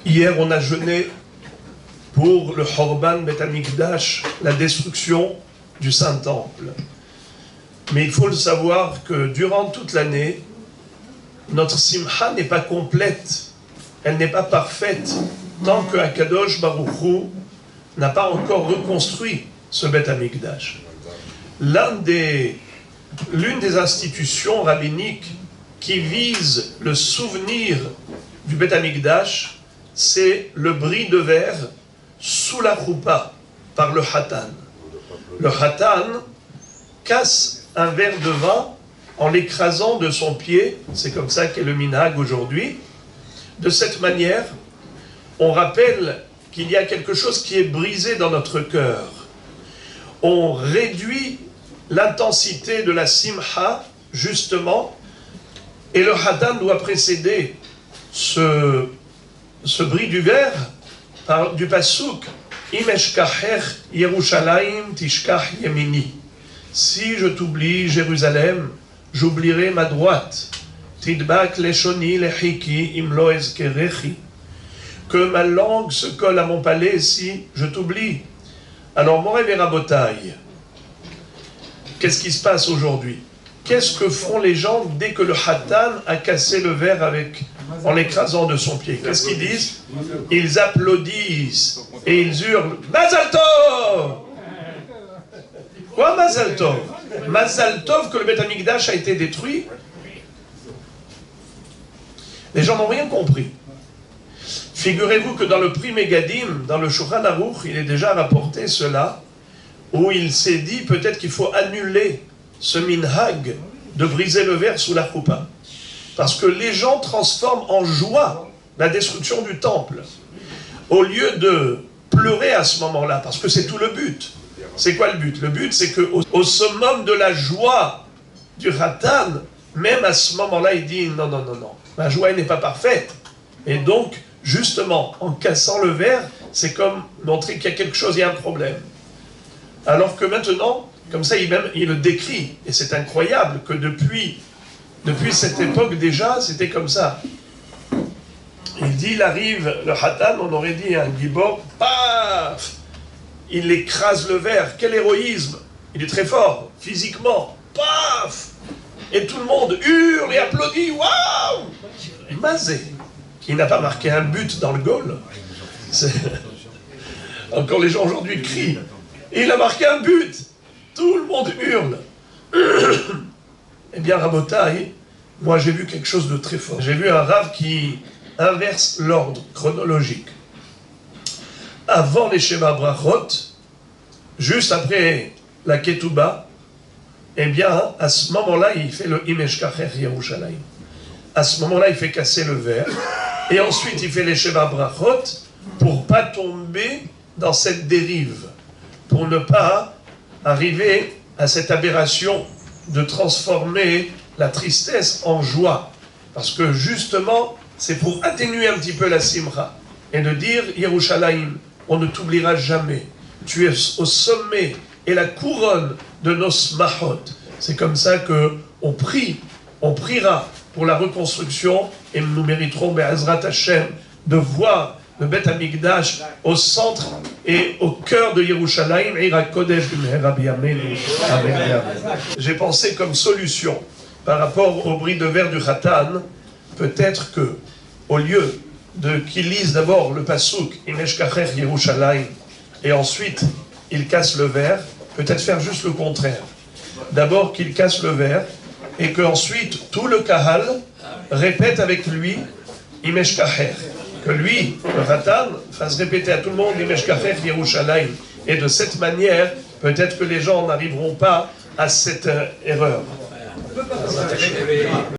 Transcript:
Hier, on a jeûné pour le Horban Bet Hamikdash, la destruction du Saint-Temple. Mais il faut le savoir que durant toute l'année, notre simcha n'est pas complète, elle n'est pas parfaite, tant que Akadosh Baruch Hu n'a pas encore reconstruit ce Bet Hamikdash. L'une des institutions rabbiniques qui vise le souvenir du Bet Hamikdash, c'est le bris de verre sous la choupa par le Hatan. Le Hatan casse un verre de vin en l'écrasant de son pied, c'est comme ça qu'est le minhag aujourd'hui. De cette manière, on rappelle qu'il y a quelque chose qui est brisé dans notre cœur. On réduit l'intensité de la simcha, justement, et le Hatan doit précéder ce bris du verre par du pasuk Imeshkacher Yerushalayim Tishkach Yemini. Si je t'oublie, Jérusalem, j'oublierai ma droite. Tidbak leshoni lechiki imlo ezkerechi. Que ma langue se colle à mon palais si je t'oublie. Alors, Moray Verabotaï, qu'est-ce qui se passe aujourd'hui? Qu'est-ce que font les gens dès que le Hatan a cassé le verre en l'écrasant de son pied? Qu'est-ce qu'ils disent? Ils applaudissent et ils hurlent « Mazal Tov !» Quoi Mazal Tov? Mazal Tov que le Bet Hamikdash a été détruit? Les gens n'ont rien compris. Figurez-vous que dans le Pri Megadim, dans le Shulchan Aruch, il est déjà rapporté cela, où il s'est dit peut-être qu'il faut annuler ce minhag de briser le verre sous la choupa. Parce que les gens transforment en joie la destruction du temple. Au lieu de pleurer à ce moment-là, parce que c'est tout le but. C'est quoi le but? Le but, c'est qu'au summum de la joie du Hatan, même à ce moment-là, il dit non, non, non, non, ma joie n'est pas parfaite. Et donc, justement, en cassant le verre, c'est comme montrer qu'il y a quelque chose, il y a un problème. Alors que maintenant, comme ça, il le décrit. Et c'est incroyable que depuis cette époque déjà, c'était comme ça. Il dit, il arrive, le Hatan, on aurait dit un gibor, paf, il écrase le verre. Quel héroïsme! Il est très fort, physiquement, paf, et tout le monde hurle et applaudit, waouh! Mazé, qui n'a pas marqué un but dans le goal. Encore les gens aujourd'hui crient. Il a marqué un but. Tout le monde hurle. Eh bien, Rabotaï, moi j'ai vu quelque chose de très fort. J'ai vu un Rav qui inverse l'ordre chronologique. Avant les Shema Brachot, juste après la Ketouba, eh bien, à ce moment-là, il fait le Imeshkacher Yerushalayim. À ce moment-là, il fait casser le verre. Et ensuite, il fait les Shema Brachot pour ne pas tomber dans cette dérive. Pour ne pas arriver à cette aberration de transformer la tristesse en joie. Parce que justement, c'est pour atténuer un petit peu la simra et de dire, Yerushalayim, on ne t'oubliera jamais. Tu es au sommet et la couronne de nos smahot. C'est comme ça qu'on prie, on priera pour la reconstruction et nous mériterons, Be'ezrat Hashem, de voir le Bet Hamikdash au centre et au cœur de Yerushalayim. J'ai pensé comme solution par rapport au bris de verre du Hatan, peut-être que au lieu qu'il lise d'abord le pasuk Imeshkacher Yerushalayim et ensuite il casse le verre, peut-être faire juste le contraire. D'abord qu'il casse le verre et qu'ensuite tout le kahal répète avec lui Imeshkacher. Que lui, le Hatan, fasse répéter à tout le monde Imeshkacher Yerushalayim. Et de cette manière, peut-être que les gens n'arriveront pas à cette erreur.